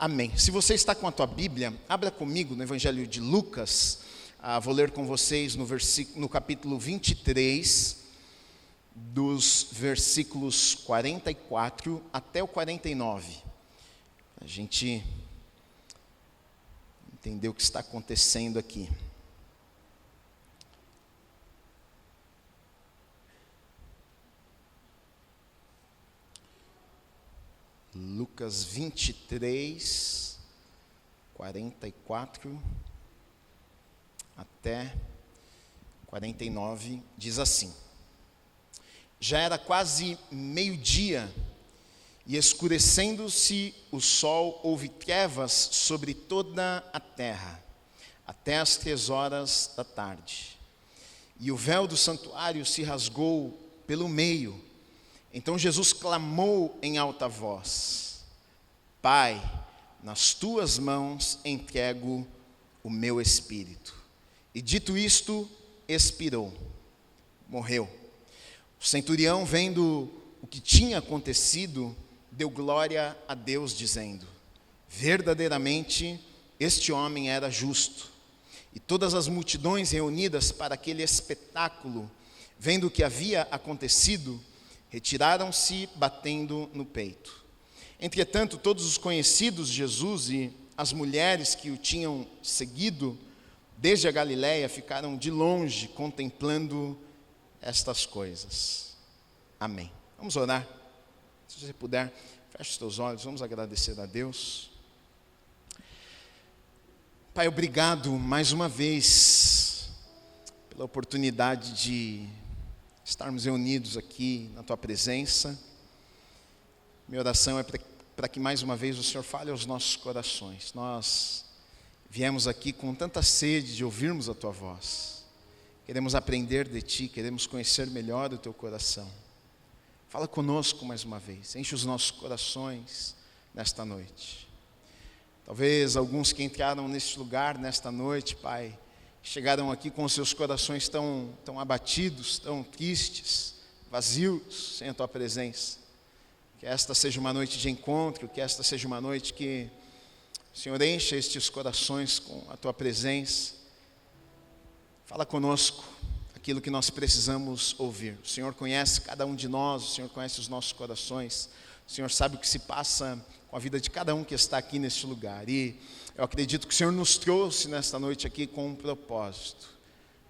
Amém. Se você está com a tua Bíblia, abra comigo no Evangelho de Lucas. Vou ler com vocês no capítulo 23, dos versículos 44 até o 49. A gente entender o que está acontecendo aqui. Lucas 23, 44 até 49, diz assim: Já era quase meio-dia, e escurecendo-se o sol, houve trevas sobre toda a terra, até as 3 da tarde. E o véu do santuário se rasgou pelo meio. Então Jesus clamou em alta voz: Pai, nas tuas mãos entrego o meu espírito. E dito isto, expirou, morreu. O centurião, vendo o que tinha acontecido, deu glória a Deus, dizendo: Verdadeiramente este homem era justo. E todas as multidões reunidas para aquele espetáculo, vendo o que havia acontecido, retiraram-se batendo no peito. Entretanto, todos os conhecidos de Jesus e as mulheres que o tinham seguido desde a Galiléia ficaram de longe contemplando estas coisas. Amém. Vamos orar. Se você puder, feche os teus olhos, vamos agradecer a Deus. Pai, obrigado mais uma vez pela oportunidade de estarmos reunidos aqui na Tua presença. Minha oração é para que mais uma vez o Senhor fale aos nossos corações. Nós viemos aqui com tanta sede de ouvirmos a Tua voz. Queremos aprender de Ti, queremos conhecer melhor o Teu coração. Fala conosco mais uma vez, enche os nossos corações nesta noite. Talvez alguns que entraram neste lugar nesta noite, Pai, chegaram aqui com seus corações tão abatidos, tão tristes, vazios, sem a Tua presença. Que esta seja uma noite de encontro, que esta seja uma noite que o Senhor encha estes corações com a Tua presença. Fala conosco aquilo que nós precisamos ouvir. O Senhor conhece cada um de nós, o Senhor conhece os nossos corações, o Senhor sabe o que se passa com a vida de cada um que está aqui neste lugar. E eu acredito que o Senhor nos trouxe nesta noite aqui com um propósito.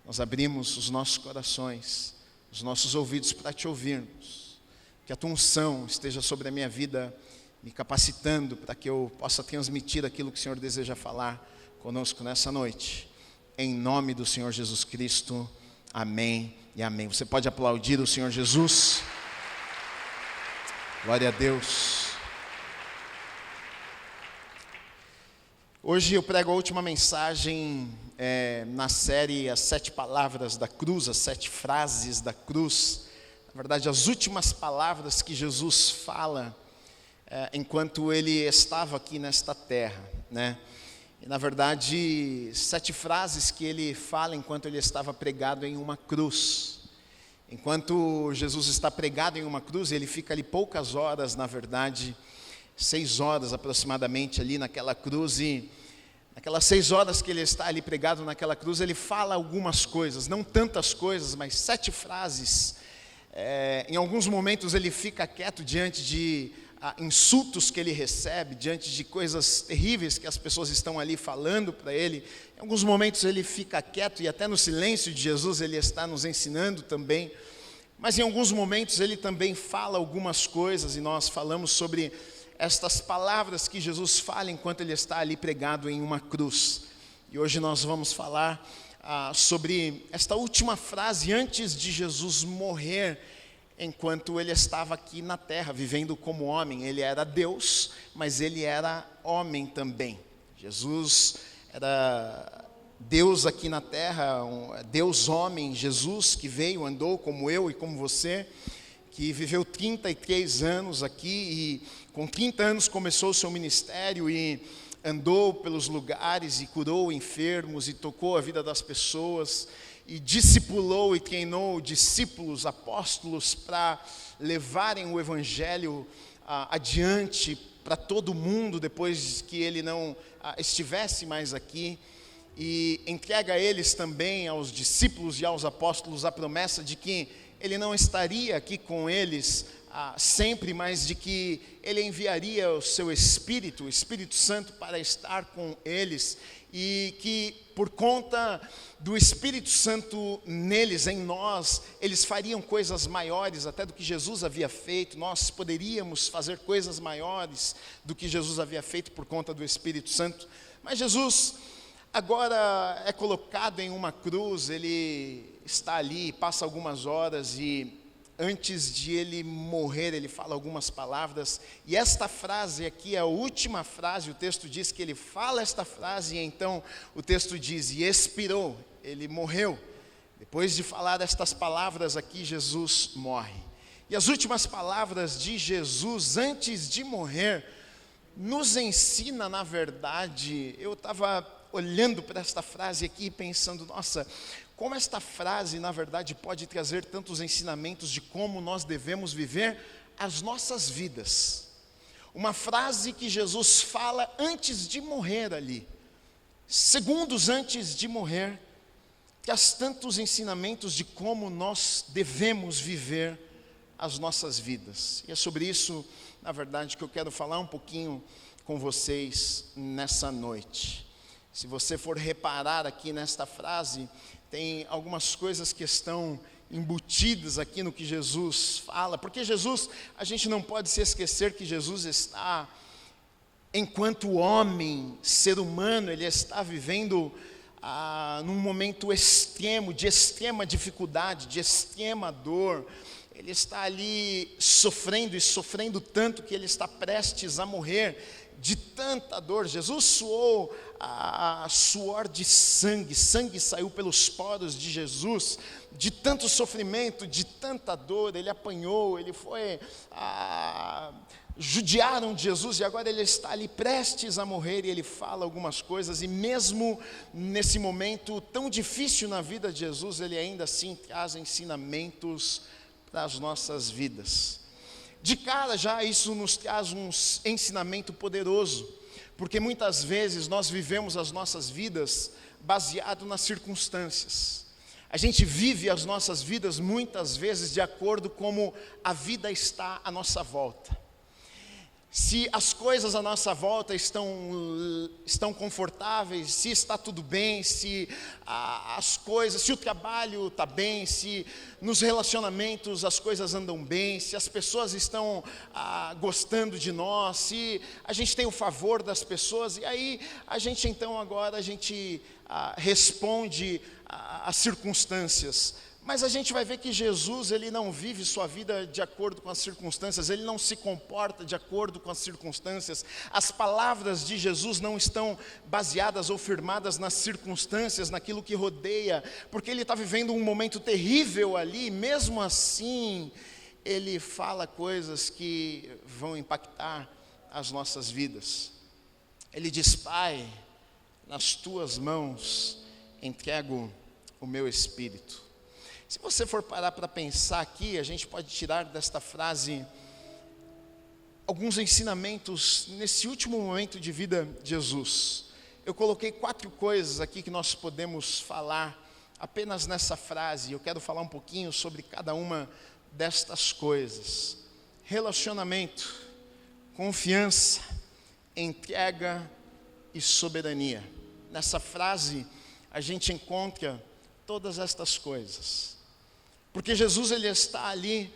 Nós abrimos os nossos corações, os nossos ouvidos para Te ouvirmos. Que a Tua unção esteja sobre a minha vida, me capacitando para que eu possa transmitir aquilo que o Senhor deseja falar conosco nessa noite. Em nome do Senhor Jesus Cristo, amém e amém. Você pode aplaudir o Senhor Jesus? Glória a Deus. Hoje eu prego a última mensagem na série As 7 Palavras da Cruz, as 7 frases da cruz. Na verdade, as últimas palavras que Jesus fala enquanto Ele estava aqui nesta terra, né? E, na verdade, 7 frases que Ele fala enquanto Ele estava pregado em uma cruz. Enquanto Jesus está pregado em uma cruz, Ele fica ali poucas horas, na verdade, 6 horas aproximadamente ali naquela cruz, e naquelas 6 horas que Ele está ali pregado naquela cruz, Ele fala algumas coisas, não tantas coisas, mas 7 frases. Em alguns momentos Ele fica quieto diante de insultos que Ele recebe, diante de coisas terríveis que as pessoas estão ali falando para Ele. Em alguns momentos Ele fica quieto, e até no silêncio de Jesus Ele está nos ensinando também. Mas em alguns momentos Ele também fala algumas coisas, e nós falamos sobre estas palavras que Jesus fala enquanto Ele está ali pregado em uma cruz. E hoje nós vamos falar sobre esta última frase antes de Jesus morrer, enquanto Ele estava aqui na terra, vivendo como homem. Ele era Deus, mas Ele era homem também. Jesus era Deus aqui na terra, Deus homem, Jesus que veio, andou como eu e como você, que viveu 33 anos aqui, e com 30 anos começou o seu ministério e andou pelos lugares e curou enfermos e tocou a vida das pessoas e discipulou e treinou discípulos, apóstolos, para levarem o evangelho adiante para todo mundo depois que ele não estivesse mais aqui, e entrega a eles também, aos discípulos e aos apóstolos, a promessa de que ele não estaria aqui com eles sempre, mas de que ele enviaria o seu Espírito, o Espírito Santo, para estar com eles, e que por conta do Espírito Santo neles, em nós, eles fariam coisas maiores até do que Jesus havia feito. Nós poderíamos fazer coisas maiores do que Jesus havia feito por conta do Espírito Santo. Mas Jesus agora é colocado em uma cruz, ele está ali, passa algumas horas, e antes de ele morrer, ele fala algumas palavras, e esta frase aqui é a última frase. O texto diz que ele fala esta frase, e então o texto diz, e expirou, ele morreu. Depois de falar estas palavras aqui, Jesus morre. E as últimas palavras de Jesus, antes de morrer, nos ensina, na verdade, eu estava olhando para esta frase aqui e pensando, nossa, como esta frase, na verdade, pode trazer tantos ensinamentos de como nós devemos viver as nossas vidas. Uma frase que Jesus fala antes de morrer ali, segundos antes de morrer, traz tantos ensinamentos de como nós devemos viver as nossas vidas. E é sobre isso, na verdade, que eu quero falar um pouquinho com vocês nessa noite. Se você for reparar aqui nesta frase, tem algumas coisas que estão embutidas aqui no que Jesus fala, porque Jesus, a gente não pode se esquecer que Jesus está, enquanto homem, ser humano, ele está vivendo num momento extremo, de extrema dificuldade, de extrema dor. Ele está ali sofrendo, e sofrendo tanto que ele está prestes a morrer de tanta dor. Jesus suou suor de sangue, sangue saiu pelos poros de Jesus, de tanto sofrimento, de tanta dor. Ele apanhou, ele foi, judiaram de Jesus, e agora ele está ali prestes a morrer, e ele fala algumas coisas, e mesmo nesse momento tão difícil na vida de Jesus, ele ainda assim traz ensinamentos para as nossas vidas. De cara já isso nos traz um ensinamento poderoso, porque muitas vezes nós vivemos as nossas vidas baseado nas circunstâncias. A gente vive as nossas vidas muitas vezes de acordo com como a vida está à nossa volta. Se as coisas à nossa volta estão confortáveis, se está tudo bem, se o trabalho está bem, se nos relacionamentos as coisas andam bem, se as pessoas estão gostando de nós, se a gente tem o favor das pessoas, e aí a gente então agora responde às circunstâncias. Mas a gente vai ver que Jesus, ele não vive sua vida de acordo com as circunstâncias, ele não se comporta de acordo com as circunstâncias. As palavras de Jesus não estão baseadas ou firmadas nas circunstâncias, naquilo que rodeia, porque ele está vivendo um momento terrível ali, mesmo assim, ele fala coisas que vão impactar as nossas vidas. Ele diz: Pai, nas tuas mãos entrego o meu espírito. Se você for parar para pensar aqui, a gente pode tirar desta frase alguns ensinamentos nesse último momento de vida de Jesus. Eu coloquei 4 coisas aqui que nós podemos falar apenas nessa frase. Eu quero falar um pouquinho sobre cada uma destas coisas: relacionamento, confiança, entrega e soberania. Nessa frase a gente encontra todas estas coisas. Porque Jesus, ele está ali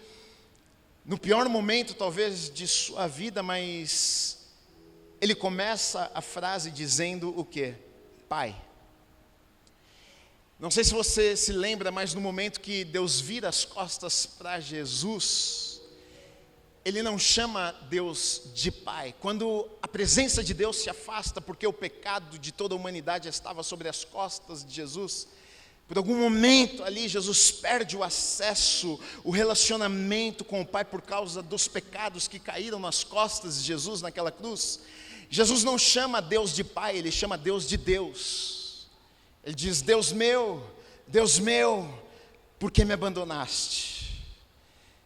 no pior momento talvez de sua vida, mas ele começa a frase dizendo o quê? Pai. Não sei se você se lembra, mas no momento que Deus vira as costas para Jesus, ele não chama Deus de Pai. Quando a presença de Deus se afasta, porque o pecado de toda a humanidade estava sobre as costas de Jesus, por algum momento ali, Jesus perde o acesso, o relacionamento com o Pai por causa dos pecados que caíram nas costas de Jesus naquela cruz. Jesus não chama Deus de Pai, ele chama Deus de Deus. Ele diz: Deus meu, por que me abandonaste?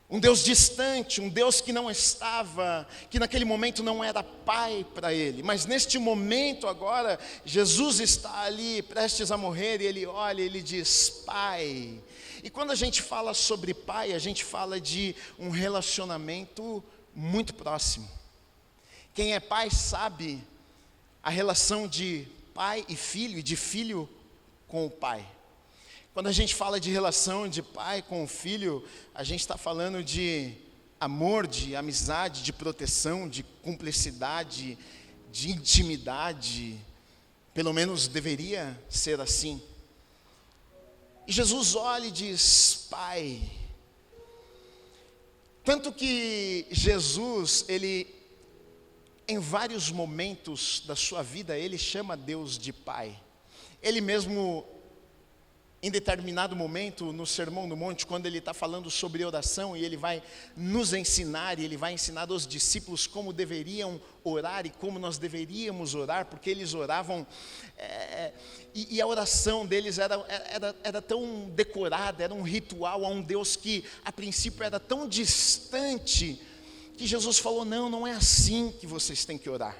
Um Deus distante, um Deus que não estava, que naquele momento não era pai para ele. Mas neste momento agora, Jesus está ali prestes a morrer e ele olha e ele diz, Pai. E quando a gente fala sobre pai, a gente fala de um relacionamento muito próximo. Quem é pai sabe a relação de pai e filho, e de filho com o pai. Quando a gente fala de relação de pai com o filho, a gente está falando de amor, de amizade, de proteção, de cumplicidade, de intimidade. Pelo menos deveria ser assim. E Jesus olha e diz, Pai. Tanto que Jesus, ele, em vários momentos da sua vida, ele chama Deus de Pai. Ele mesmo, em determinado momento, no Sermão do Monte, quando ele está falando sobre oração, e ele vai nos ensinar, e ele vai ensinar aos discípulos como deveriam orar, e como nós deveríamos orar, porque eles oravam, e a oração deles era tão decorada, era um ritual a um Deus que, a princípio, era tão distante, que Jesus falou, não é assim que vocês têm que orar.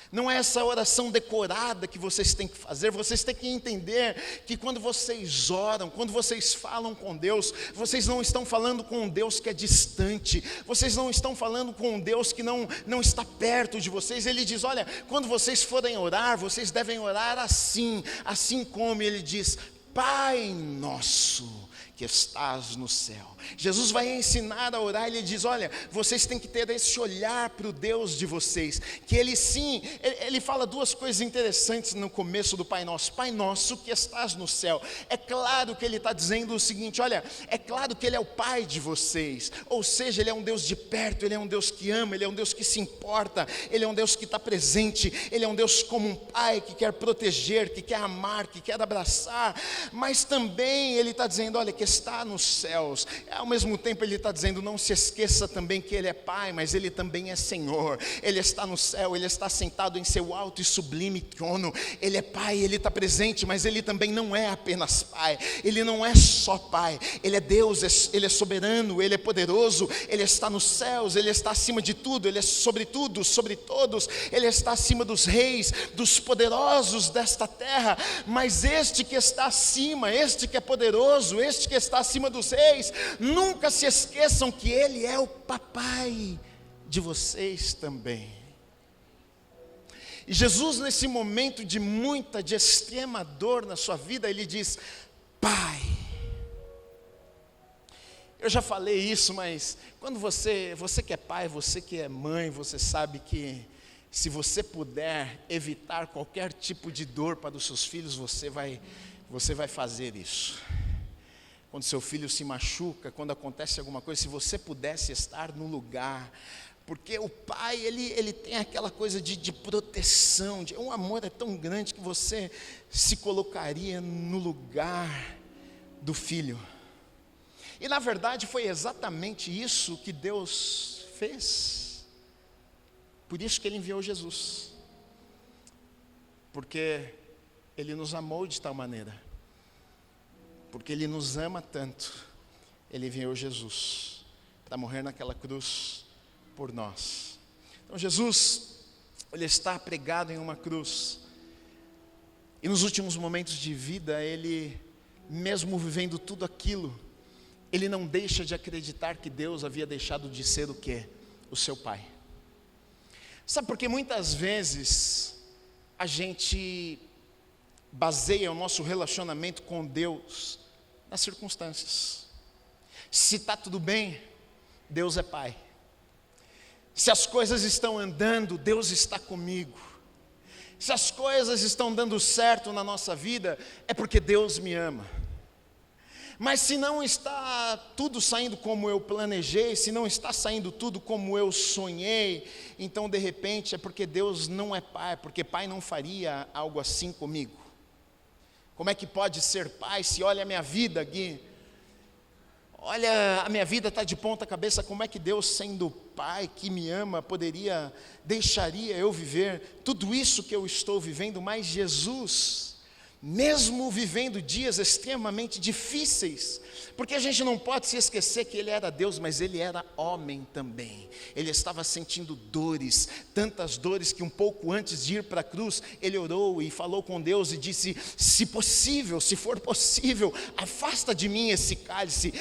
Não é essa oração decorada que vocês têm que fazer. Vocês têm que entender que quando vocês oram, quando vocês falam com Deus, vocês não estão falando com um Deus que é distante. Vocês não estão falando com um Deus que não está perto de vocês. Ele diz, olha, quando vocês forem orar, vocês devem orar assim como ele diz, Pai nosso que estás no céu. Jesus vai ensinar a orar, ele diz, olha, vocês têm que ter esse olhar para o Deus de vocês, que ele sim, ele fala duas coisas interessantes no começo do Pai Nosso que estás no céu. É claro que ele está dizendo o seguinte, olha, é claro que ele é o Pai de vocês, ou seja, ele é um Deus de perto, ele é um Deus que ama, ele é um Deus que se importa, ele é um Deus que está presente, ele é um Deus como um pai que quer proteger, que quer amar, que quer abraçar, mas também ele está dizendo, olha, que está nos céus. Ao mesmo tempo ele está dizendo, não se esqueça também que ele é Pai, mas ele também é Senhor. Ele está no céu, ele está sentado em seu alto e sublime trono. Ele é Pai, ele está presente, mas ele também não é apenas Pai. Ele não é só Pai, ele é Deus, ele é soberano, ele é poderoso, ele está nos céus, ele está acima de tudo, ele é sobre tudo, sobre todos, ele está acima dos reis, dos poderosos desta terra, mas este que está acima, este que é poderoso, este que está acima dos reis, nunca se esqueçam que ele é o papai de vocês também. E Jesus, nesse momento de extrema dor na sua vida, ele diz, Pai. Eu já falei isso, mas quando você que é pai, você que é mãe, você sabe que se você puder evitar qualquer tipo de dor para os seus filhos, você vai fazer isso. Quando seu filho se machuca, quando acontece alguma coisa, se você pudesse estar no lugar, porque o pai, ele tem aquela coisa de proteção, um amor é tão grande que você se colocaria no lugar do filho. E na verdade foi exatamente isso que Deus fez. Por isso que ele enviou Jesus. Porque ele nos amou de tal maneira. Porque ele nos ama tanto, ele enviou Jesus para morrer naquela cruz por nós. Então Jesus, ele está pregado em uma cruz, e nos últimos momentos de vida, ele, mesmo vivendo tudo aquilo, ele não deixa de acreditar que Deus havia deixado de ser o quê? O seu Pai. Sabe, porque muitas vezes a gente baseia o nosso relacionamento com Deus nas circunstâncias. Se está tudo bem, Deus é Pai. Se as coisas estão andando, Deus está comigo. Se as coisas estão dando certo na nossa vida, é porque Deus me ama. Mas se não está tudo saindo como eu planejei, se não está saindo tudo como eu sonhei, então de repente é porque Deus não é Pai, porque Pai não faria algo assim comigo. Como é que pode ser pai se olha a minha vida, Gui? Olha, a minha vida está de ponta cabeça, como é que Deus, sendo Pai que me ama, deixaria eu viver tudo isso que eu estou vivendo? Mas Jesus, mesmo vivendo dias extremamente difíceis, porque a gente não pode se esquecer que ele era Deus, mas ele era homem também. Ele estava sentindo dores, tantas dores que um pouco antes de ir para a cruz, ele orou e falou com Deus e disse: se possível, se for possível, afasta de mim esse cálice,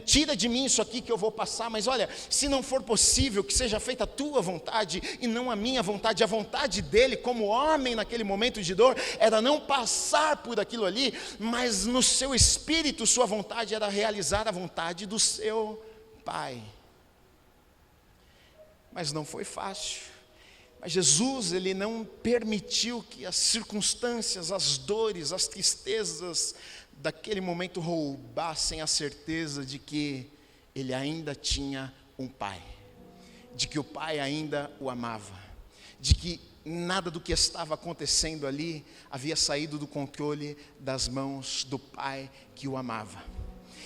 tira de mim isso aqui que eu vou passar, mas olha, se não for possível, que seja feita a tua vontade e não a minha vontade. A vontade dele como homem naquele momento de dor era não passar por aquilo ali, mas no seu espírito sua vontade era realizar a vontade do seu Pai. Mas não foi fácil. Mas Jesus, ele não permitiu que as circunstâncias, as dores, as tristezas daquele momento roubassem a certeza de que ele ainda tinha um Pai, de que o Pai ainda o amava, de que nada do que estava acontecendo ali havia saído do controle das mãos do Pai que o amava.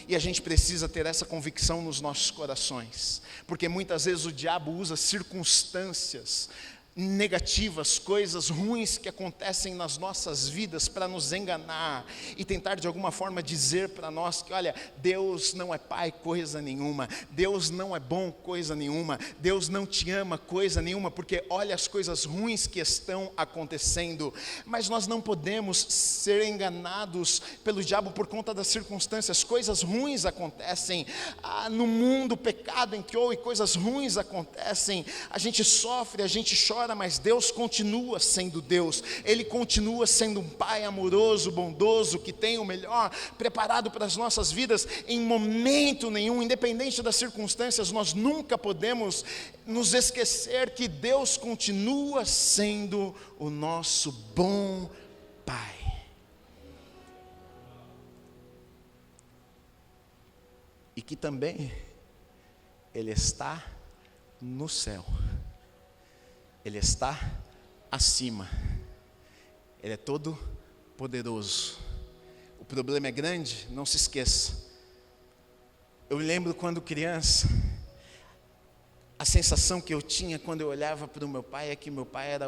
E a gente precisa ter essa convicção nos nossos corações, porque muitas vezes o diabo usa circunstâncias negativas, coisas ruins que acontecem nas nossas vidas para nos enganar e tentar de alguma forma dizer para nós que olha, Deus não é pai coisa nenhuma, Deus não é bom coisa nenhuma, Deus não te ama coisa nenhuma, porque olha as coisas ruins que estão acontecendo. Mas nós não podemos ser enganados pelo diabo por conta das circunstâncias. Coisas ruins acontecem, no mundo o pecado entrou e coisas ruins acontecem, a gente sofre, a gente chora, mas Deus continua sendo Deus. Ele continua sendo um Pai amoroso, bondoso, que tem o melhor preparado para as nossas vidas. Em momento nenhum, independente das circunstâncias, nós nunca podemos nos esquecer que Deus continua sendo o nosso bom Pai. E que também Ele está no céu. Ele está acima. Ele é todo poderoso. O problema é grande, não se esqueça. Eu lembro quando criança, a sensação que eu tinha quando eu olhava para o meu pai é que meu pai era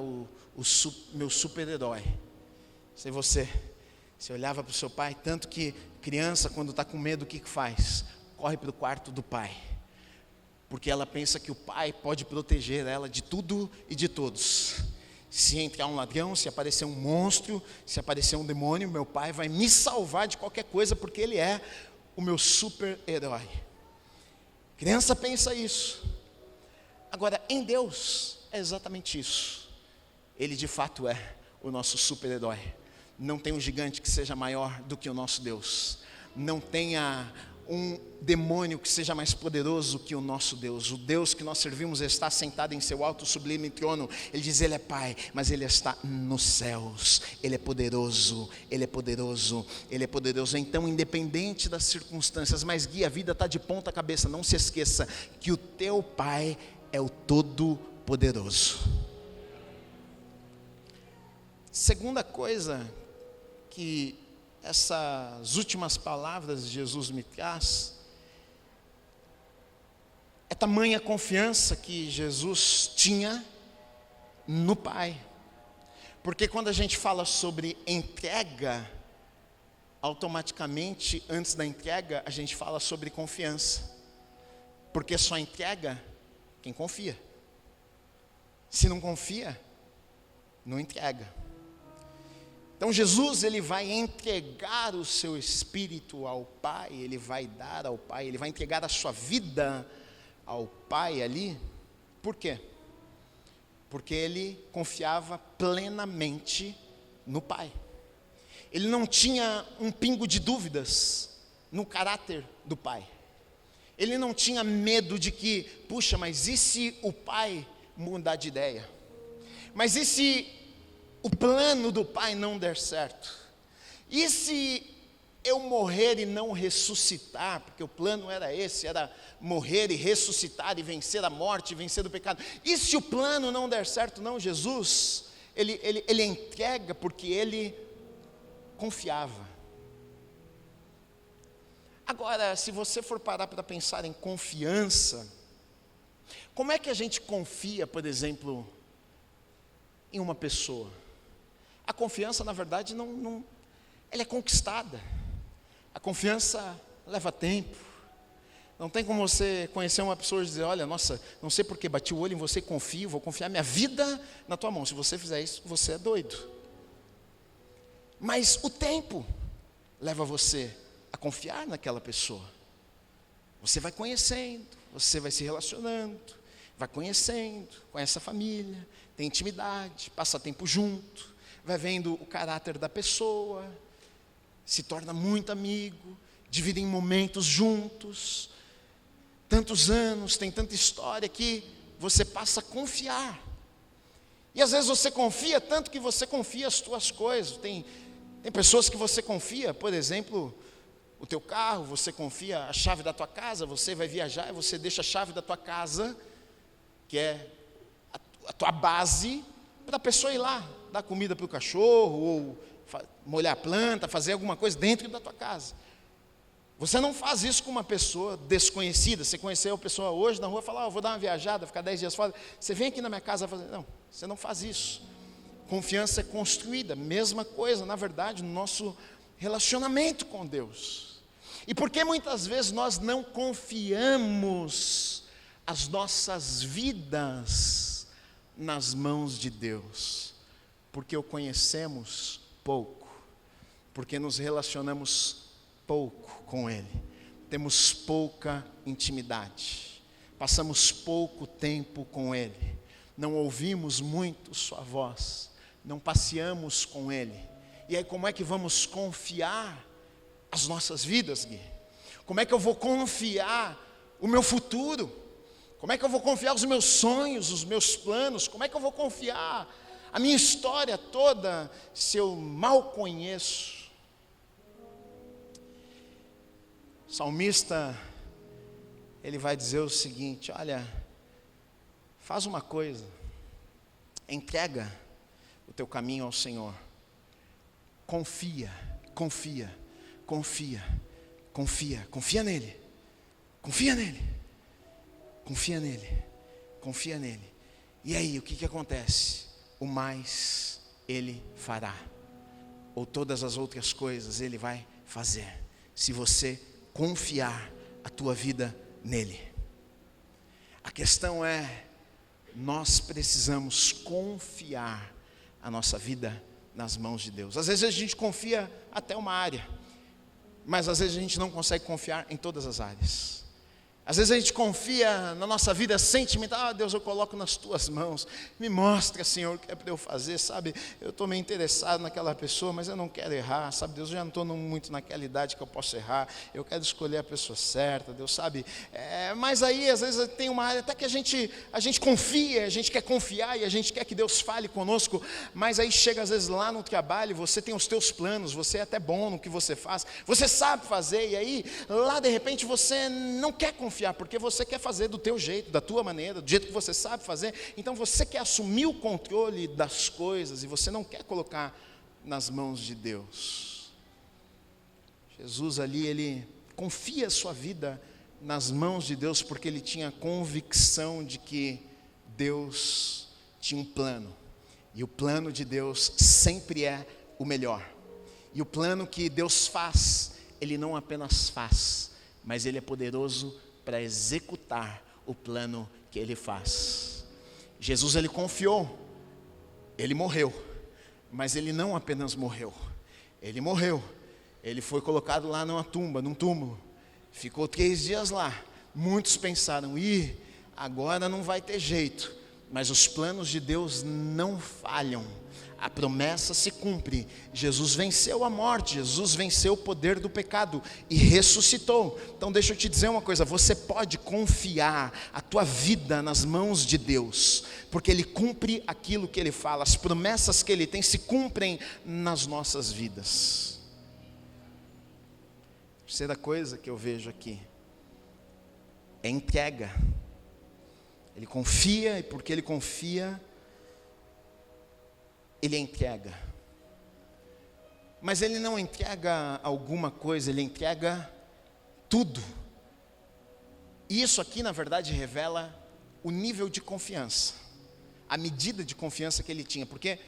meu super-herói. Sei você olhava para o seu pai, tanto que criança quando está com medo, o que faz? Corre para o quarto do pai. Porque ela pensa que o pai pode proteger ela de tudo e de todos. Se entrar um ladrão, se aparecer um monstro, se aparecer um demônio, meu pai vai me salvar de qualquer coisa, porque ele é o meu super-herói. Criança pensa isso. Agora, em Deus, é exatamente isso. Ele de fato é o nosso super-herói. Não tem um gigante que seja maior do que o nosso Deus. Não tenha um demônio que seja mais poderoso que o nosso Deus. O Deus que nós servimos está sentado em seu alto sublime trono. Ele diz, Ele é Pai, mas Ele está nos céus. Ele é poderoso, Ele é poderoso, Ele é poderoso. Então, independente das circunstâncias, mas guia, a vida está de ponta cabeça. Não se esqueça que o teu Pai é o Todo-Poderoso. Segunda coisa que essas últimas palavras de Jesus me traz é tamanha confiança que Jesus tinha no Pai. Porque quando a gente fala sobre entrega, automaticamente antes da entrega a gente fala sobre confiança. Porque só entrega quem confia. Se não confia, não entrega. Então Jesus, ele vai entregar o seu espírito ao Pai, ele vai dar ao Pai, ele vai entregar a sua vida ao Pai ali. Por quê? Porque ele confiava plenamente no Pai. Ele não tinha um pingo de dúvidas no caráter do Pai. Ele não tinha medo de que, puxa, mas e se o Pai mudar de ideia? Mas e se o plano do Pai não der certo? E se eu morrer e não ressuscitar? Porque o plano era esse, era morrer e ressuscitar e vencer a morte, vencer o pecado. E se o plano não der certo? Não, Jesus, ele entrega porque ele confiava. Agora, se você for parar para pensar em confiança, como é que a gente confia, por exemplo, em uma pessoa? A confiança, na verdade, não ela é conquistada. A confiança leva tempo. Não tem como você conhecer uma pessoa e dizer, olha, nossa, não sei porque bati o olho em você e confio, vou confiar minha vida na tua mão. Se você fizer isso, você é doido. Mas o tempo leva você a confiar naquela pessoa. Você vai conhecendo, você vai se relacionando, vai conhecendo, conhece a família, tem intimidade, passa tempo junto, vai vendo o caráter da pessoa, se torna muito amigo, dividem momentos juntos, tantos anos, tem tanta história que você passa a confiar. E às vezes você confia tanto que você confia as tuas coisas. Tem pessoas que você confia, por exemplo, o teu carro, você confia a chave da tua casa, você vai viajar e você deixa a chave da tua casa, que é a tua base, para a pessoa ir lá, dar comida para o cachorro, ou molhar a planta, fazer alguma coisa dentro da tua casa. Você não faz isso com uma pessoa desconhecida. Você conheceu a pessoa hoje na rua e fala, vou dar uma viajada, ficar 10 dias fora. Você vem aqui na minha casa fazer. Não, você não faz isso. Confiança é construída, mesma coisa, na verdade, no nosso relacionamento com Deus. E por que muitas vezes nós não confiamos as nossas vidas nas mãos de Deus? Porque o conhecemos pouco, porque nos relacionamos pouco com Ele, temos pouca intimidade, passamos pouco tempo com Ele, não ouvimos muito sua voz, não passeamos com Ele. E aí como é que vamos confiar as nossas vidas, Gui? Como é que eu vou confiar o meu futuro? Como é que eu vou confiar os meus sonhos, os meus planos? Como é que eu vou confiar a minha história toda se eu mal conheço? O salmista, ele vai dizer o seguinte, olha, faz uma coisa, entrega o teu caminho ao Senhor, confia nele, confia nele, e aí o que acontece? O mais ele fará, ou todas as outras coisas ele vai fazer, se você confiar a tua vida nele. A questão é, nós precisamos confiar a nossa vida nas mãos de Deus. Às vezes a gente confia até uma área, mas às vezes a gente não consegue confiar em todas as áreas. Às vezes a gente confia na nossa vida sentimental, Deus, eu coloco nas tuas mãos, me mostra, Senhor, o que é para eu fazer, sabe, eu estou meio interessado naquela pessoa, mas eu não quero errar, sabe, Deus, eu já não estou muito naquela idade que eu posso errar, eu quero escolher a pessoa certa, Deus, sabe, mas aí às vezes tem uma área até que a gente confia, a gente quer confiar e a gente quer que Deus fale conosco, mas aí chega às vezes lá no trabalho, você tem os teus planos, você é até bom no que você faz, você sabe fazer, e aí lá de repente você não quer confiar, porque você quer fazer do teu jeito, da tua maneira, do jeito que você sabe fazer, então você quer assumir o controle das coisas, e você não quer colocar nas mãos de Deus. Jesus ali, ele confia a sua vida nas mãos de Deus, porque ele tinha convicção de que Deus tinha um plano, e o plano de Deus sempre é o melhor, e o plano que Deus faz, ele não apenas faz, mas ele é poderoso para executar o plano que ele faz. Jesus, ele confiou, ele morreu, mas ele não apenas morreu, ele foi colocado lá numa tumba, num túmulo, ficou 3 dias lá. Muitos pensaram, agora não vai ter jeito, mas os planos de Deus não falham, a promessa se cumpre. Jesus venceu a morte, Jesus venceu o poder do pecado e ressuscitou. Então deixa eu te dizer uma coisa, você pode confiar a tua vida nas mãos de Deus, porque Ele cumpre aquilo que Ele fala, as promessas que Ele tem se cumprem nas nossas vidas. Terceira coisa que eu vejo aqui é entrega. Ele confia, e porque Ele confia, Ele entrega. Mas Ele não entrega alguma coisa, Ele entrega tudo. E isso aqui, na verdade, revela o nível de confiança, a medida de confiança que Ele tinha. Porque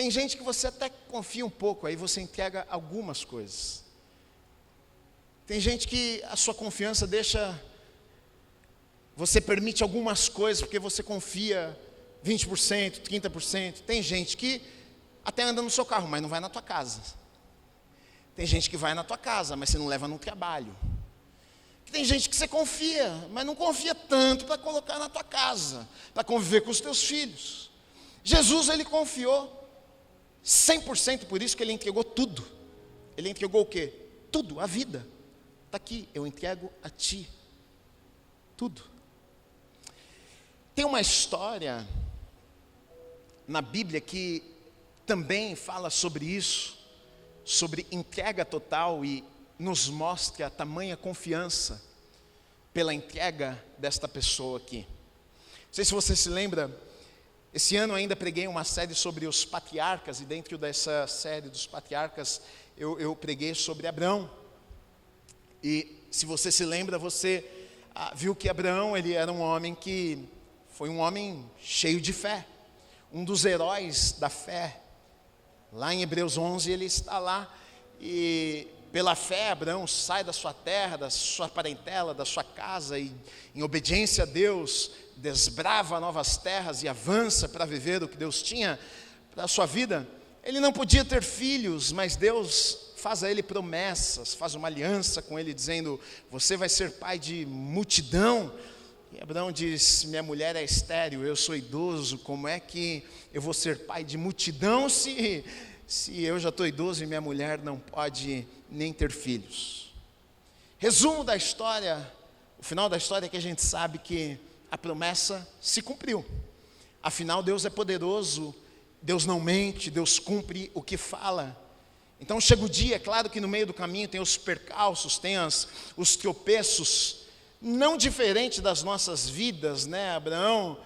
Tem gente que você até confia um pouco, aí você entrega algumas coisas. Tem gente que a sua confiança você permite algumas coisas, porque você confia 20%, 30%. Tem gente que até anda no seu carro, mas não vai na tua casa. Tem gente que vai na tua casa, mas você não leva no trabalho. Tem gente que você confia, mas não confia tanto para colocar na tua casa, para conviver com os teus filhos. Jesus, ele confiou 100%, por isso que ele entregou tudo. Ele entregou o quê? Tudo, a vida. Está aqui, eu entrego a ti. Tudo. Tem uma história na Bíblia que também fala sobre isso, sobre entrega total, e nos mostra a tamanha confiança pela entrega desta pessoa aqui. Não sei se você se lembra, esse ano ainda preguei uma série sobre os patriarcas, e dentro dessa série dos patriarcas, eu preguei sobre Abraão. E se você se lembra, você viu que Abraão, ele era um homem que foi um homem cheio de fé, um dos heróis da fé. Lá em Hebreus 11 ele está lá, e pela fé Abraão sai da sua terra, da sua parentela, da sua casa, e em obediência a Deus desbrava novas terras e avança para viver o que Deus tinha para a sua vida. Ele não podia ter filhos, mas Deus faz a ele promessas, faz uma aliança com ele, dizendo: você vai ser pai de multidão. E Abraão diz: minha mulher é estéril, eu sou idoso, como é que eu vou ser pai de multidão se eu já estou idoso e minha mulher não pode nem ter filhos? Resumo da história, o final da história é que a gente sabe que a promessa se cumpriu. Afinal, Deus é poderoso, Deus não mente, Deus cumpre o que fala. Então chega o dia, é claro que no meio do caminho tem os percalços, tem os tropeços, não diferente das nossas vidas, né? Abraão,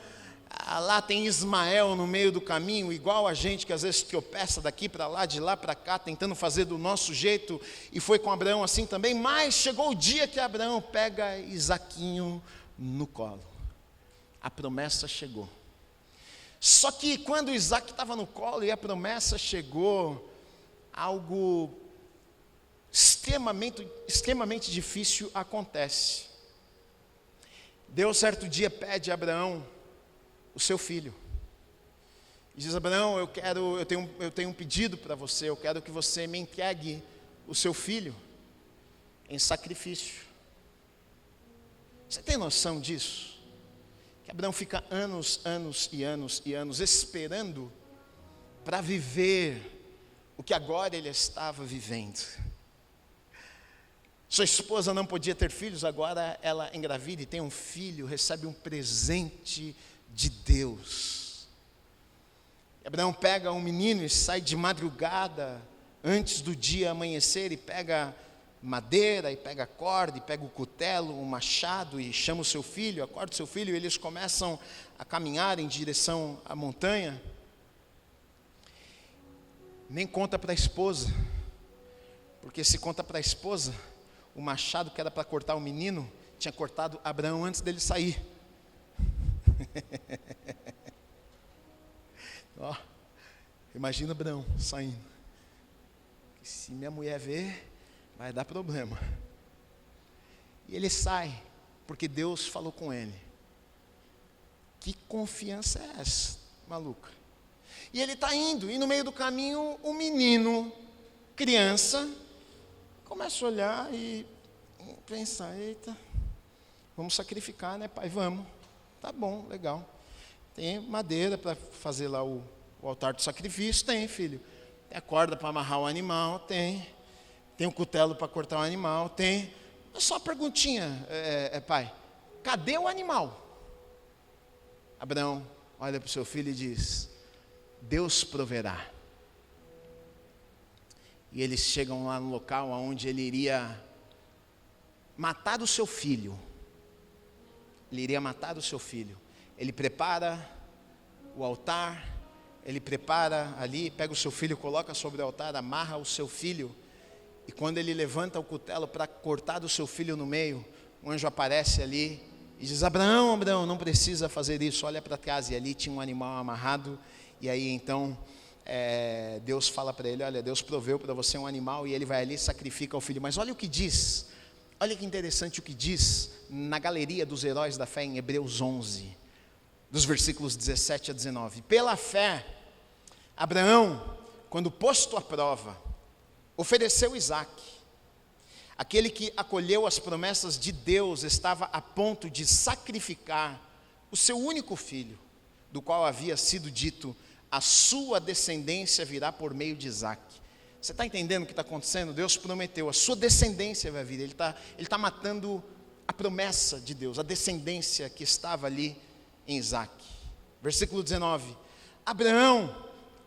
lá tem Ismael no meio do caminho, igual a gente que às vezes tropeça daqui para lá, de lá para cá, tentando fazer do nosso jeito, e foi com Abraão assim também. Mas chegou o dia que Abraão pega Isaquinho no colo, a promessa chegou. Só que quando Isaac estava no colo e a promessa chegou, algo extremamente difícil acontece. Deus certo dia pede a Abraão o seu filho. E diz: Abraão, eu tenho um pedido para você, eu quero que você me entregue o seu filho em sacrifício. Você tem noção disso? Que Abraão fica anos esperando para viver o que agora ele estava vivendo. Sua esposa não podia ter filhos, agora ela engravida e tem um filho, recebe um presente de Deus. Abraão pega um menino e sai de madrugada, antes do dia amanhecer, e pega madeira, e pega corda, e pega o cutelo, o machado, e chama o seu filho, acorda o seu filho, e eles começam a caminhar em direção à montanha. Nem conta para a esposa, porque se conta para a esposa, o machado que era para cortar o menino, tinha cortado Abraão antes dele sair. Ó, imagina Abraão saindo. Se minha mulher ver, vai dar problema. E ele sai, porque Deus falou com ele. Que confiança é essa, maluca? E ele está indo, e no meio do caminho, o menino, criança, começa a olhar e pensar: eita, vamos sacrificar, né, pai? Vamos. Tá bom, legal. Tem madeira para fazer lá o altar do sacrifício? Tem, filho. Tem a corda para amarrar o animal? Tem. Tem um cutelo para cortar o animal? Tem. É só uma perguntinha, pai. Cadê o animal? Abraão olha para o seu filho e diz: Deus proverá. E eles chegam lá no local onde ele iria matar o seu filho. Ele iria matar o seu filho. Ele prepara o altar, ele prepara ali, pega o seu filho, coloca sobre o altar, amarra o seu filho. E quando ele levanta o cutelo para cortar do seu filho no meio, um anjo aparece ali e diz: Abraão, não precisa fazer isso, olha para trás. E ali tinha um animal amarrado. E aí então Deus fala para ele, olha, Deus proveu para você um animal, e ele vai ali e sacrifica o filho. Mas olha o que diz, olha que interessante o que diz na galeria dos heróis da fé em Hebreus 11, dos versículos 17 a 19. Pela fé, Abraão, quando posto à prova, ofereceu Isaque. Aquele que acolheu as promessas de Deus estava a ponto de sacrificar o seu único filho, do qual havia sido dito, a sua descendência virá por meio de Isaque. Você está entendendo o que está acontecendo? Deus prometeu, a sua descendência vai vir. Ele está matando a promessa de Deus, a descendência que estava ali em Isaque. Versículo 19. Abraão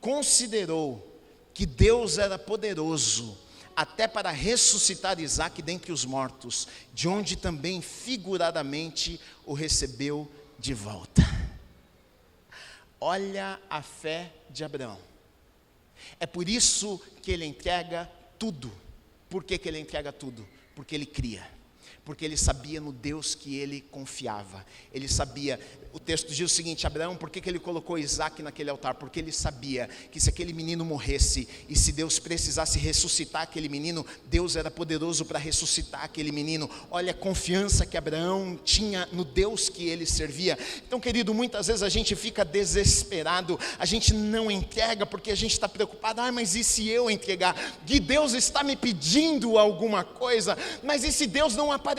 considerou que Deus era poderoso até para ressuscitar Isaque dentre os mortos, de onde também figuradamente o recebeu de volta. Olha a fé de Abraão. É por isso que ele entrega tudo. Por que ele entrega tudo? Porque ele cria. Porque ele sabia no Deus que ele confiava. Ele sabia, o texto diz o seguinte, Abraão, por que ele colocou Isaque naquele altar? Porque ele sabia que se aquele menino morresse, e se Deus precisasse ressuscitar aquele menino, Deus era poderoso para ressuscitar aquele menino. Olha a confiança que Abraão tinha no Deus que ele servia. Então, querido, muitas vezes a gente fica desesperado, a gente não entrega porque a gente está preocupado, mas e se eu entregar? Que Deus está me pedindo alguma coisa, mas e se Deus não aparecer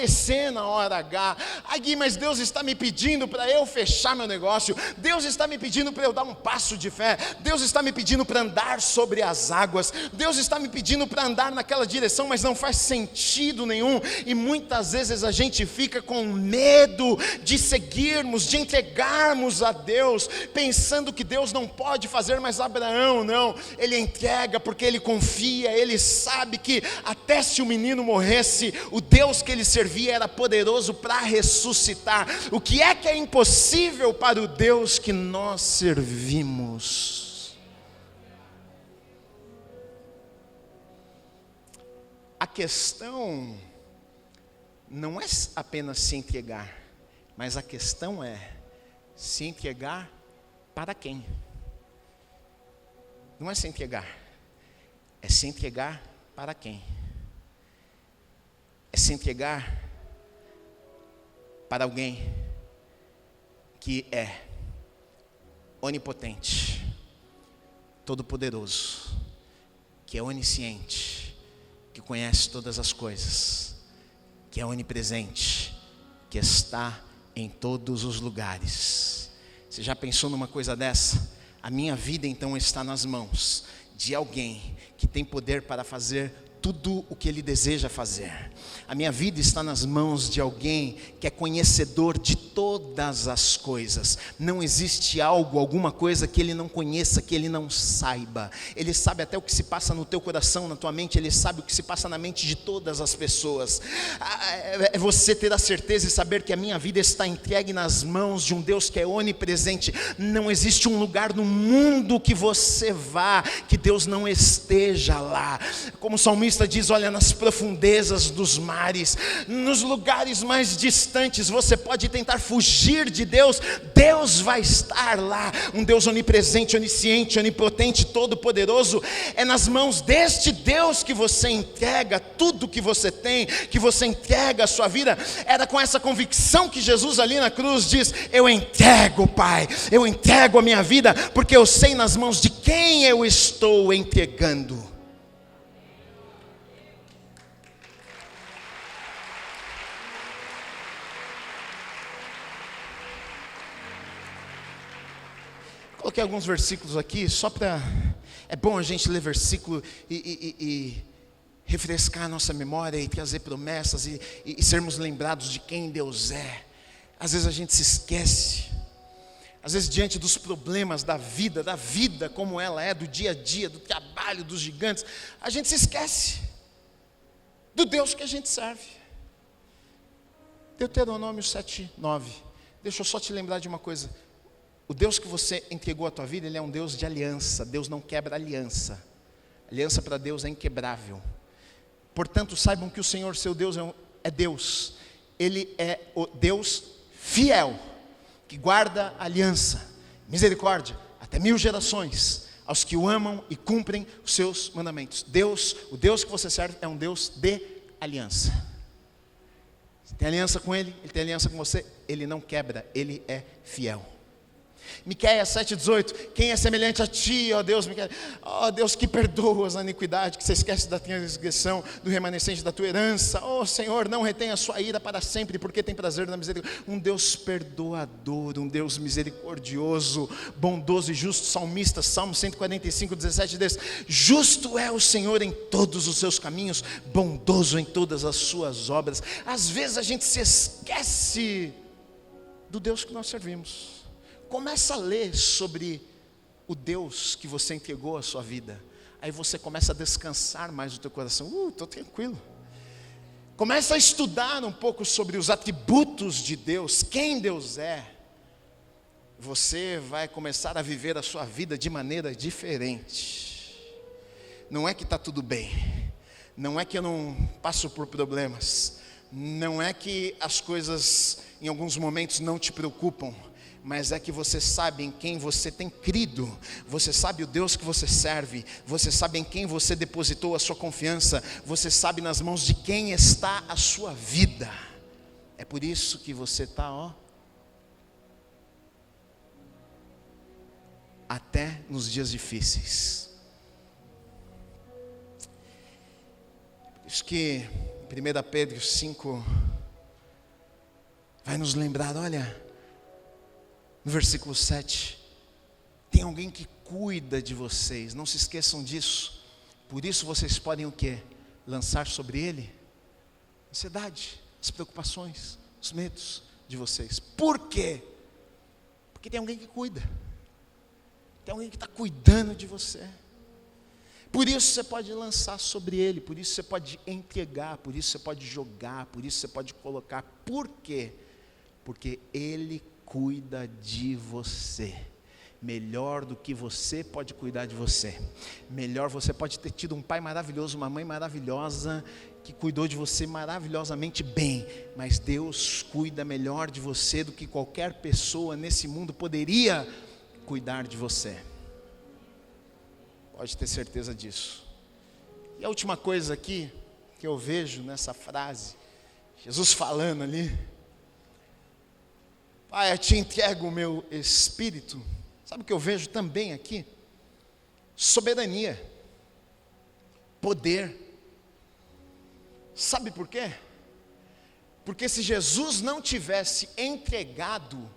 na hora H? Gui, mas Deus está me pedindo para eu fechar meu negócio, Deus está me pedindo para eu dar um passo de fé, Deus está me pedindo para andar sobre as águas, Deus está me pedindo para andar naquela direção, mas não faz sentido nenhum, e muitas vezes a gente fica com medo de seguirmos, de entregarmos a Deus, pensando que Deus não pode fazer. Mas Abraão não, ele entrega porque ele confia, ele sabe que até se o menino morresse, o Deus que ele servia era poderoso para ressuscitar. O que é impossível para o Deus que nós servimos? A questão não é apenas se entregar, mas a questão é se entregar para quem? Não é se entregar, é se entregar para quem? É se entregar para alguém que é onipotente, todo-poderoso, que é onisciente, que conhece todas as coisas, que é onipresente, que está em todos os lugares. Você já pensou numa coisa dessa? A minha vida então está nas mãos de alguém que tem poder para fazer tudo o que ele deseja fazer. A minha vida está nas mãos de alguém que é conhecedor de todas as coisas. Não existe algo, alguma coisa que ele não conheça, que ele não saiba. Ele sabe até o que se passa no teu coração, na tua mente. Ele sabe o que se passa na mente de todas as pessoas. É você ter a certeza e saber que a minha vida está entregue nas mãos de um Deus que é onipresente. Não existe um lugar no mundo que você vá que Deus não esteja lá. Como o salmista diz, olha, nas profundezas dos mares, nos lugares mais distantes, você pode tentar fugir de Deus, Deus vai estar lá. Um Deus onipresente, onisciente, onipotente, todo-poderoso. É nas mãos deste Deus que você entrega tudo que você tem, que você entrega a sua vida. Era com essa convicção que Jesus ali na cruz diz, eu entrego, Pai, eu entrego a minha vida, porque eu sei nas mãos de quem eu estou entregando. Coloquei alguns versículos aqui, só para... É bom a gente ler versículo e refrescar a nossa memória e trazer promessas e sermos lembrados de quem Deus é. Às vezes a gente se esquece. Às vezes diante dos problemas da vida como ela é, do dia a dia, do trabalho, dos gigantes, a gente se esquece do Deus que a gente serve. Deuteronômio 7:9. Deixa eu só te lembrar de uma coisa. O Deus que você entregou a tua vida, Ele é um Deus de aliança. Deus não quebra aliança. Aliança para Deus é inquebrável. Portanto, saibam que o Senhor, seu Deus, é Deus. Ele é o Deus fiel, que guarda a aliança, misericórdia, até 1000 gerações, aos que o amam e cumprem os seus mandamentos. Deus, o Deus que você serve é um Deus de aliança. Você tem aliança com Ele, Ele tem aliança com você, Ele não quebra, Ele é fiel. Miqueias 7,18, quem é semelhante a ti, ó Deus, ó Deus que perdoas a iniquidade, que você esquece da transgressão, do remanescente da tua herança, ó Senhor, não retenha a sua ira para sempre, porque tem prazer na misericórdia. Um Deus perdoador, um Deus misericordioso, bondoso e justo. Salmista, Salmo 145:17 diz: justo é o Senhor em todos os seus caminhos, bondoso em todas as suas obras. Às vezes a gente se esquece do Deus que nós servimos. Começa a ler sobre o Deus que você entregou a sua vida. Aí você começa a descansar mais o teu coração. Estou tranquilo. Começa a estudar um pouco sobre os atributos de Deus, quem Deus é. Você vai começar a viver a sua vida de maneira diferente. Não é que está tudo bem. Não é que eu não passo por problemas. Não é que as coisas em alguns momentos não te preocupam. Mas é que você sabe em quem você tem crido, você sabe o Deus que você serve, você sabe em quem você depositou a sua confiança, você sabe nas mãos de quem está a sua vida. É por isso que você está, até nos dias difíceis. Por isso que 1 Pedro 5 vai nos lembrar, olha, no versículo 7, tem alguém que cuida de vocês, não se esqueçam disso. Por isso vocês podem o quê? Lançar sobre ele a ansiedade, as preocupações, os medos de vocês. Por quê? Porque tem alguém que cuida. Tem alguém que está cuidando de você. Por isso você pode lançar sobre ele, por isso você pode entregar, por isso você pode jogar, por isso você pode colocar. Por quê? Porque ele cuida de você, melhor do que você pode cuidar de você. Melhor, você pode ter tido um pai maravilhoso, uma mãe maravilhosa, que cuidou de você maravilhosamente bem, mas Deus cuida melhor de você do que qualquer pessoa nesse mundo poderia cuidar de você. Pode ter certeza disso. E a última coisa aqui, que eu vejo nessa frase, Jesus falando ali: Pai, eu te entrego o meu espírito. Sabe o que eu vejo também aqui? Soberania, poder. Sabe por quê? Porque se Jesus não tivesse entregado,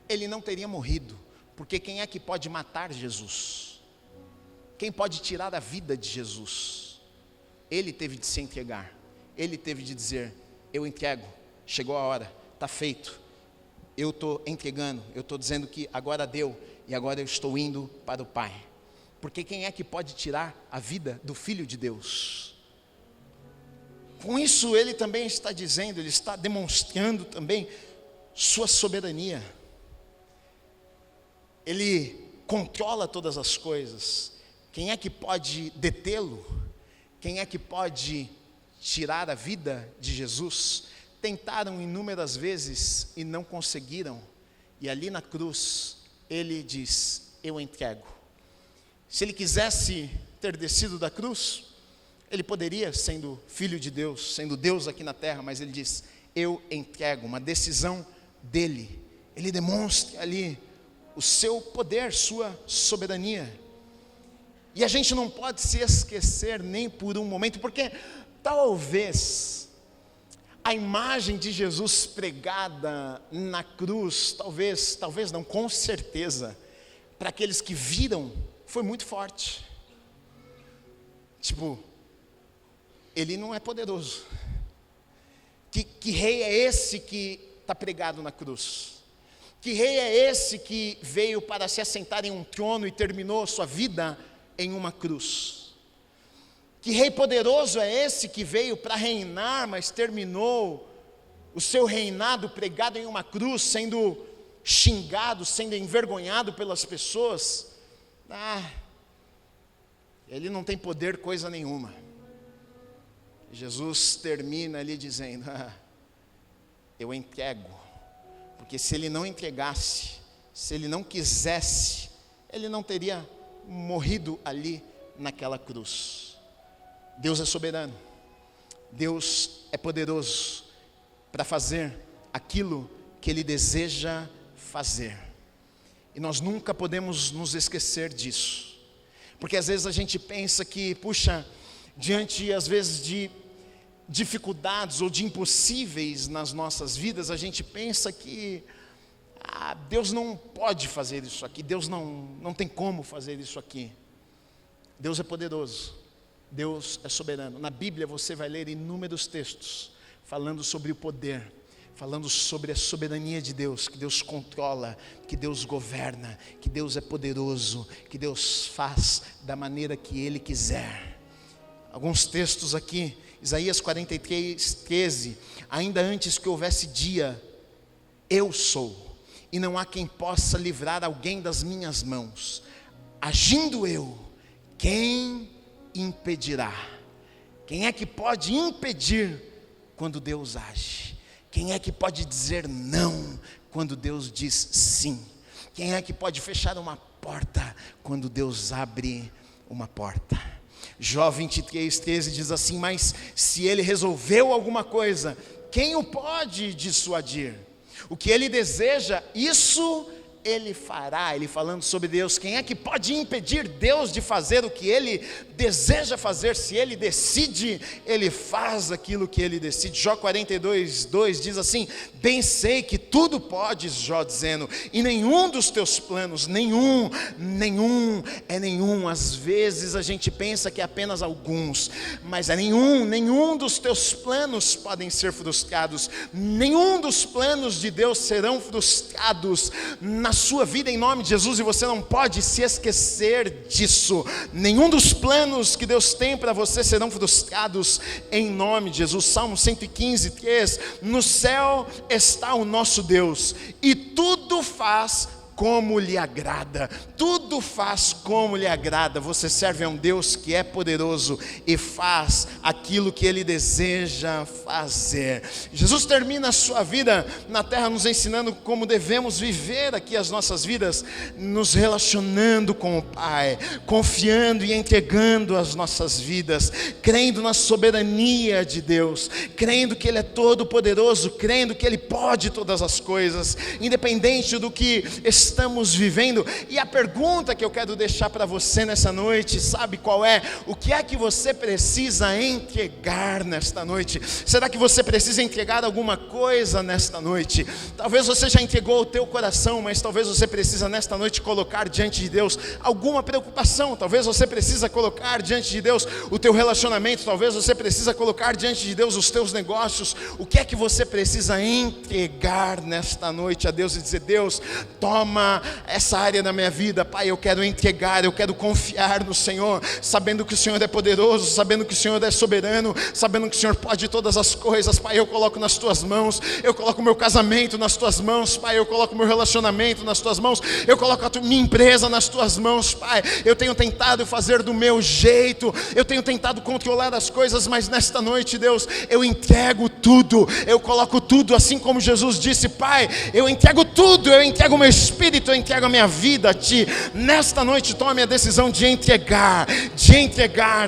ele não teria morrido. Porque quem é que pode matar Jesus? Quem pode tirar a vida de Jesus? Ele teve de se entregar. Ele teve de dizer: eu entrego, chegou a hora, está feito. Eu estou entregando, eu estou dizendo que agora deu, e agora eu estou indo para o Pai. Porque quem é que pode tirar a vida do Filho de Deus? Com isso ele também está dizendo, ele está demonstrando também sua soberania. Ele controla todas as coisas. Quem é que pode detê-lo? Quem é que pode tirar a vida de Jesus? Tentaram inúmeras vezes e não conseguiram. E ali na cruz, ele diz: eu entrego. Se ele quisesse ter descido da cruz, ele poderia, sendo filho de Deus, sendo Deus aqui na terra, mas ele diz: eu entrego. Uma decisão dele. Ele demonstra ali o seu poder, sua soberania. E a gente não pode se esquecer nem por um momento, porque talvez a imagem de Jesus pregada na cruz, talvez não, com certeza, para aqueles que viram, foi muito forte. Tipo, ele não é poderoso. Que rei é esse que está pregado na cruz? Que rei é esse que veio para se assentar em um trono e terminou sua vida em uma cruz? Que rei poderoso é esse que veio para reinar, mas terminou o seu reinado pregado em uma cruz, sendo xingado, sendo envergonhado pelas pessoas? Ele não tem poder coisa nenhuma. Jesus termina ali dizendo: eu entrego. Porque se ele não entregasse, se ele não quisesse, ele não teria morrido ali naquela cruz. Deus é soberano, Deus é poderoso para fazer aquilo que Ele deseja fazer, e nós nunca podemos nos esquecer disso, porque às vezes a gente pensa que, puxa, diante às vezes de dificuldades ou de impossíveis nas nossas vidas, a gente pensa que Deus não pode fazer isso aqui, Deus não tem como fazer isso aqui. Deus é poderoso, Deus é soberano. Na Bíblia você vai ler inúmeros textos falando sobre o poder, falando sobre a soberania de Deus, que Deus controla, que Deus governa, que Deus é poderoso, que Deus faz da maneira que Ele quiser. Alguns textos aqui, Isaías 43:13, ainda antes que houvesse dia, eu sou, e não há quem possa livrar alguém das minhas mãos. Agindo eu, quem impedirá? Quem é que pode impedir quando Deus age? Quem é que pode dizer não quando Deus diz sim? Quem é que pode fechar uma porta quando Deus abre uma porta? Jó 23:13 diz assim: mas se Ele resolveu alguma coisa, quem o pode dissuadir? O que Ele deseja, isso Ele fará. Ele falando sobre Deus, quem é que pode impedir Deus de fazer o que Ele deseja fazer? Se Ele decide, Ele faz aquilo que Ele decide. Jó 42:2 diz assim: bem sei que tudo podes, Jó dizendo, e nenhum dos teus planos, nenhum é nenhum. Às vezes a gente pensa que é apenas alguns, mas é nenhum dos teus planos podem ser frustrados, nenhum dos planos de Deus serão frustrados na sua vida, em nome de Jesus, e você não pode se esquecer disso. Nenhum dos planos que Deus tem para você serão frustrados em nome de Jesus. Salmo 115:3, no céu está o nosso Deus, e tudo faz como lhe agrada, tudo faz como lhe agrada. Você serve a um Deus que é poderoso e faz aquilo que Ele deseja fazer. Jesus termina a sua vida na terra nos ensinando como devemos viver aqui as nossas vidas, nos relacionando com o Pai, confiando e entregando as nossas vidas, crendo na soberania de Deus, crendo que Ele é todo poderoso, crendo que Ele pode todas as coisas, independente do que estamos vivendo. E a pergunta que eu quero deixar para você nessa noite, sabe qual é? O que é que você precisa entregar nesta noite? Será que você precisa entregar alguma coisa nesta noite? Talvez você já entregou o teu coração, mas talvez você precisa nesta noite colocar diante de Deus alguma preocupação. Talvez você precisa colocar diante de Deus o teu relacionamento. Talvez você precisa colocar diante de Deus os teus negócios. O que é que você precisa entregar nesta noite a Deus e dizer: Deus, toma essa área da minha vida, Pai, eu quero entregar, eu quero confiar no Senhor, sabendo que o Senhor é poderoso, sabendo que o Senhor é soberano, sabendo que o Senhor pode todas as coisas. Pai, eu coloco nas tuas mãos, eu coloco o meu casamento nas tuas mãos, Pai, eu coloco o meu relacionamento nas tuas mãos, eu coloco a minha empresa nas tuas mãos, Pai. Eu tenho tentado fazer do meu jeito, eu tenho tentado controlar as coisas, mas nesta noite, Deus, eu entrego tudo, eu coloco tudo, assim como Jesus disse: Pai, eu entrego tudo, eu entrego o meu espírito, eu entrego a minha vida a Ti. Nesta noite tome a decisão de entregar,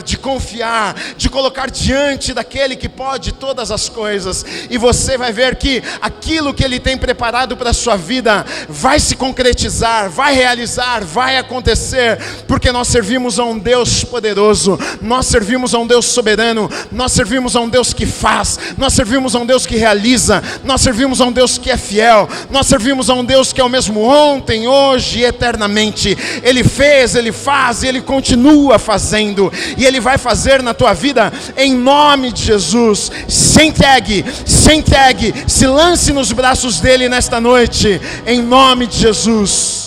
de confiar, de colocar diante daquele que pode todas as coisas, e você vai ver que aquilo que Ele tem preparado para a sua vida vai se concretizar, vai realizar, vai acontecer, porque nós servimos a um Deus poderoso, nós servimos a um Deus soberano, nós servimos a um Deus que faz, nós servimos a um Deus que realiza, nós servimos a um Deus que é fiel, nós servimos a um Deus que é o mesmo ontem, hoje e eternamente. Ele fez, Ele faz e Ele continua fazendo, e Ele vai fazer na tua vida em nome de Jesus. Se entregue, se lance nos braços dEle nesta noite, em nome de Jesus.